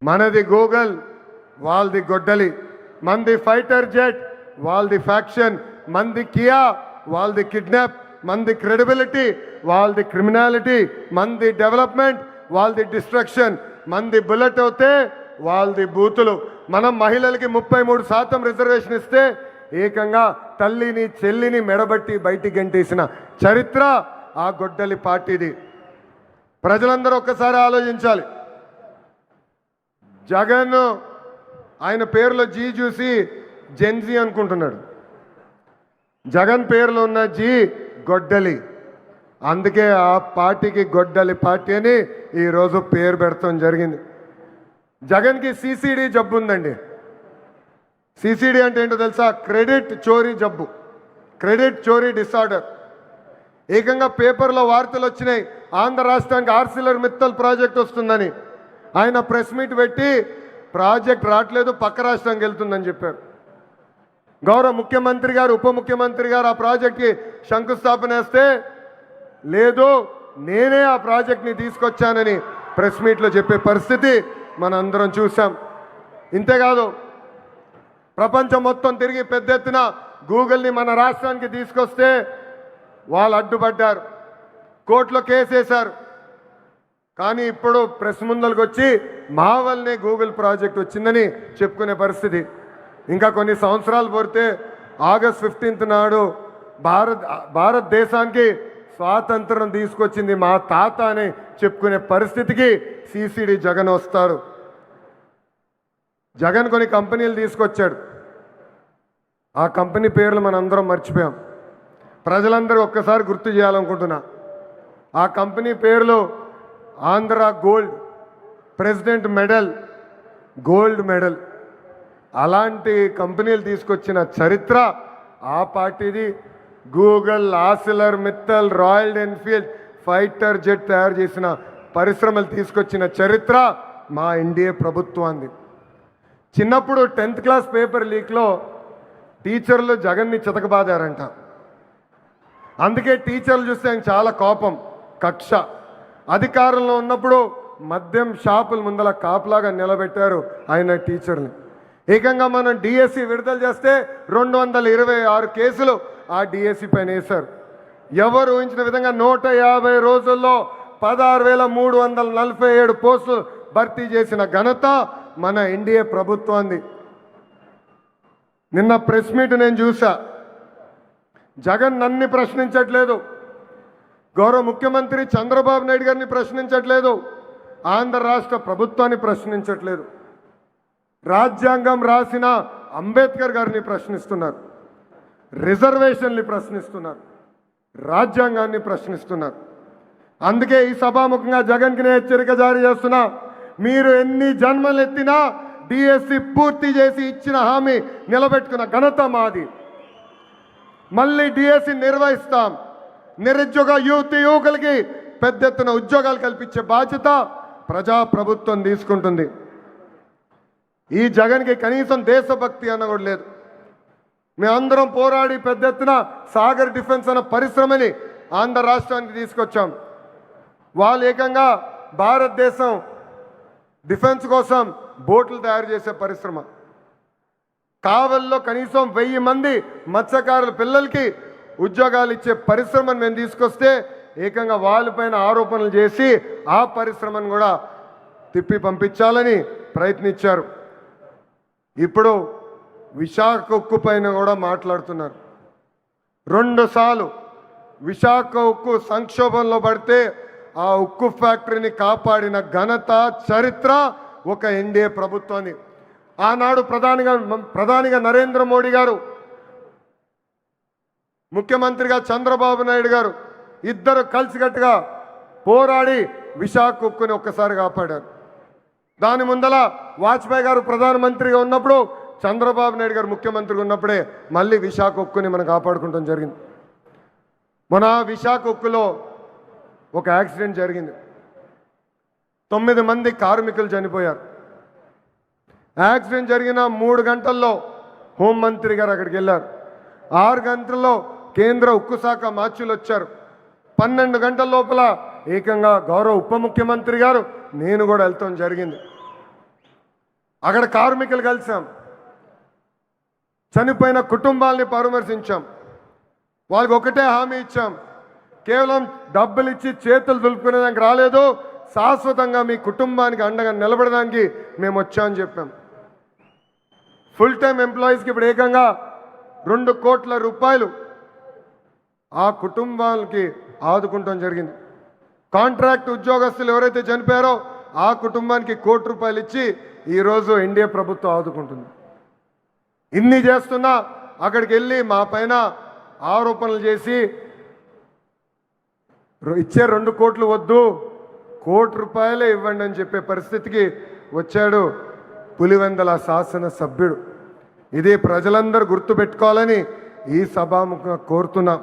మనది గూగుల్, వాళ్ళది గొడ్డలి. మంది ఫైటర్ జెట్, వాళ్ళది ఫ్యాక్షన్. మంది కియా, వాళ్ళది కిడ్నాప్. మంది క్రెడిబిలిటీ, వాళ్ళది క్రిమినాలిటీ. మంది డెవలప్మెంట్, వాళ్ళది డిస్ట్రక్షన్. మంది బుల్లెట్ అవుతే వాళ్ళది బూతులు. మనం మహిళలకి 33% రిజర్వేషన్ ఇస్తే ఏకంగా తల్లిని చెల్లిని మెడబట్టి బయటికి గంటేసిన చరిత్ర ఆ గొడ్డలి పార్టీది. ప్రజలందరూ ఒక్కసారి ఆలోచించాలి. జగన్ ఆయన పేరులో జీ చూసి జెన్జీ అనుకుంటున్నాడు. జగన్ పేరులో ఉన్న జీ గొడ్డలి. అందుకే ఆ పార్టీకి గొడ్డలి పార్టీ అని ఈరోజు పేరు పెడతాం జరిగింది. జగన్కి సిసిడి జబ్బు ఉందండి. సిసిడి అంటే ఏంటో తెలుసా? క్రెడిట్ చోరీ జబ్బు, క్రెడిట్ చోరీ డిసార్డర్. ఏకంగా పేపర్లో వార్తలు వచ్చినాయి, ఆంధ్ర రాష్ట్రానికి ఆర్సిలర్ మిత్తల్ ప్రాజెక్ట్ వస్తుందని. ఆయన ప్రెస్ మీట్ పెట్టి ప్రాజెక్ట్ రావట్లేదు, పక్క రాష్ట్రానికి వెళ్తుందని చెప్పారు. గౌరవ ముఖ్యమంత్రి గారు, ఉప ముఖ్యమంత్రి గారు ఆ ప్రాజెక్ట్కి శంకుస్థాపన వేస్తే లేదు నేనే ఆ ప్రాజెక్ట్ని తీసుకొచ్చానని ప్రెస్ మీట్లో చెప్పే పరిస్థితి మనందరం చూసాం. ఇంతేకాదు ప్రపంచం మొత్తం తిరిగి పెద్ద ఎత్తున గూగుల్ని మన రాష్ట్రానికి తీసుకొస్తే వాళ్ళు అడ్డుపడ్డారు, కోర్టులో కేసేశారు. కానీ ఇప్పుడు ప్రెస్ ముందలకు వచ్చి మా వల్లనే గూగుల్ ప్రాజెక్ట్ వచ్చిందని చెప్పుకునే పరిస్థితి. ఇంకా కొన్ని సంవత్సరాలు పోతే ఆగస్ట్ 15 నాడు భారతదేశానికి స్వాతంత్రం తీసుకొచ్చింది మా తాత అని చెప్పుకునే పరిస్థితికి సిసిడి జగన్ వస్తారు. జగన్ కొన్ని కంపెనీలు తీసుకొచ్చాడు. ఆ కంపెనీ పేర్లు మనందరం మర్చిపోయాం. ప్రజలందరూ ఒక్కసారి గుర్తు చేయాలనుకుంటున్నా. ఆ కంపెనీ పేర్లు Andhra gold, president medal, gold medal. అలాంటి కంపెనీలు తీసుకొచ్చిన చరిత్ర ఆ పార్టీది. Google, Arcelor Mittal, royal Enfield, fighter jet తయారు చేసిన పరిశ్రమలు తీసుకొచ్చిన చరిత్ర మా ఎన్డీఏ ప్రభుత్వాన్ని. చిన్నప్పుడు 10th క్లాస్ పేపర్ లీక్లో టీచర్లు జగన్ని చితకబాదారంట. అందుకే టీచర్లు చూస్తే ఆయన చాలా కోపం, కక్ష. అధికారంలో ఉన్నప్పుడు మద్యం షాపుల ముందల కాపులాగా నిలబెట్టారు ఆయన టీచర్ని. ఏకంగా మనం డిఎస్సి విడుదల చేస్తే 226 కేసులు ఆ డిఎస్సి పైన వేశారు. ఎవరు ఊహించిన విధంగా 150 రోజుల్లో 16,347 పోస్టులు భర్తీ చేసిన ఘనత మన ఎన్డీఏ ప్రభుత్వాన్ని. నిన్న ప్రెస్ మీట్ నేను చూసా. జగన్ నన్ను ప్రశ్నించట్లేదు, గౌరవ ముఖ్యమంత్రి చంద్రబాబు నాయుడు గారిని ప్రశ్నించట్లేదు, ఆంధ్ర రాష్ట్ర ప్రభుత్వాన్ని ప్రశ్నించట్లేదు. రాజ్యాంగం రాసిన అంబేద్కర్ గారిని ప్రశ్నిస్తున్నారు, రిజర్వేషన్ని ప్రశ్నిస్తున్నారు, రాజ్యాంగాన్ని ప్రశ్నిస్తున్నారు. అందుకే ఈ సభాముఖంగా జగన్కి నేను హెచ్చరిక జారీ చేస్తున్నా. మీరు ఎన్ని జన్మలు ఎత్తినా డిఎస్సి పూర్తి చేసి ఇచ్చిన హామీ నిలబెట్టుకున్న ఘనత మాది. మళ్ళీ డిఎస్సి నిర్వహిస్తాం. నిరుద్యోగ యువకులకి పెద్ద ఎత్తున ఉద్యోగాలు కల్పించే బాధ్యత ప్రజాప్రభుత్వం తీసుకుంటుంది. ఈ జగన్కి కనీసం దేశభక్తి అన్న కూడా లేదు. మేమందరం పోరాడి పెద్ద ఎత్తున సాగర్ డిఫెన్స్ అన్న పరిశ్రమని ఆంధ్ర రాష్ట్రానికి తీసుకొచ్చాం. వాళ్ళు ఏకంగా భారతదేశం డిఫెన్స్ కోసం బోట్లు తయారు చేసే పరిశ్రమ. కావల్లో కనీసం 1000 మంది మత్స్యకారుల పిల్లలకి ఉద్యోగాలు ఇచ్చే పరిశ్రమను మేము తీసుకొస్తే ఏకంగా వాళ్ళపైన ఆరోపణలు చేసి ఆ పరిశ్రమను కూడా తిప్పి పంపించాలని ప్రయత్నించారు. ఇప్పుడు విశాఖ ఉక్కు పైన కూడా మాట్లాడుతున్నారు. 2 సార్లు విశాఖ ఉక్కు సంక్షోభంలో పడితే ఆ ఉక్కు ఫ్యాక్టరీని కాపాడిన ఘనత, చరిత్ర ఒక ఎన్డీఏ ప్రభుత్వాన్ని. ఆనాడు ప్రధానిగా నరేంద్ర మోడీ గారు, ముఖ్యమంత్రిగా చంద్రబాబు నాయుడు గారు ఇద్దరు కలిసికట్టుగా పోరాడి విశాఖ ఉక్కుని ఒక్కసారి కాపాడారు. దాని ముందల వాజ్పేయి గారు ప్రధానమంత్రిగా ఉన్నప్పుడు, చంద్రబాబు నాయుడు గారు ముఖ్యమంత్రిగా ఉన్నప్పుడే మళ్ళీ విశాఖ ఉక్కుని మనం కాపాడుకుంటాం జరిగింది. మన విశాఖ ఉక్కులో ఒక యాక్సిడెంట్ జరిగింది. 9 మంది కార్మికులు చనిపోయారు. యాక్సిడెంట్ జరిగిన 3 గంటల్లో హోంమంత్రి గారు అక్కడికి వెళ్ళారు. 6 గంటల్లో కేంద్ర ఉక్కు శాఖ మార్చులు వచ్చారు. 12 గంటల లోపల ఏకంగా గౌరవ ఉప ముఖ్యమంత్రి గారు, నేను కూడా వెళ్తాం జరిగింది. అక్కడ కార్మికులు కలిసాం, చనిపోయిన కుటుంబాలని పరామర్శించాం. వాళ్ళకి ఒకటే హామీ ఇచ్చాం, కేవలం డబ్బులు ఇచ్చి చేతులు దులుపుకునేదానికి రాలేదు, శాశ్వతంగా మీ కుటుంబానికి అండగా నిలబడడానికి మేము వచ్చామని చెప్పాం. ఫుల్ టైం ఎంప్లాయీస్కి ఇప్పుడు ఏకంగా 2 కోట్ల రూపాయలు ఆ కుటుంబాలకి ఆదుకుంటాం జరిగింది. కాంట్రాక్ట్ ఉద్యోగస్తులు ఎవరైతే చనిపోయారో ఆ కుటుంబానికి 1 కోటి రూపాయలు ఇచ్చి ఈరోజు ఎన్డీఏ ప్రభుత్వం ఆదుకుంటుంది. ఇన్ని చేస్తున్నా అక్కడికి వెళ్ళి మా పైన ఆరోపణలు చేసి ఇచ్చే 2 కోట్లు వద్దు, 1 కోటి రూపాయలే ఇవ్వండి అని చెప్పే పరిస్థితికి వచ్చాడు పులివెందల శాసన సభ్యుడు. ఇది ప్రజలందరూ గుర్తుపెట్టుకోవాలని ఈ సభాముఖంగా కోరుతున్నా.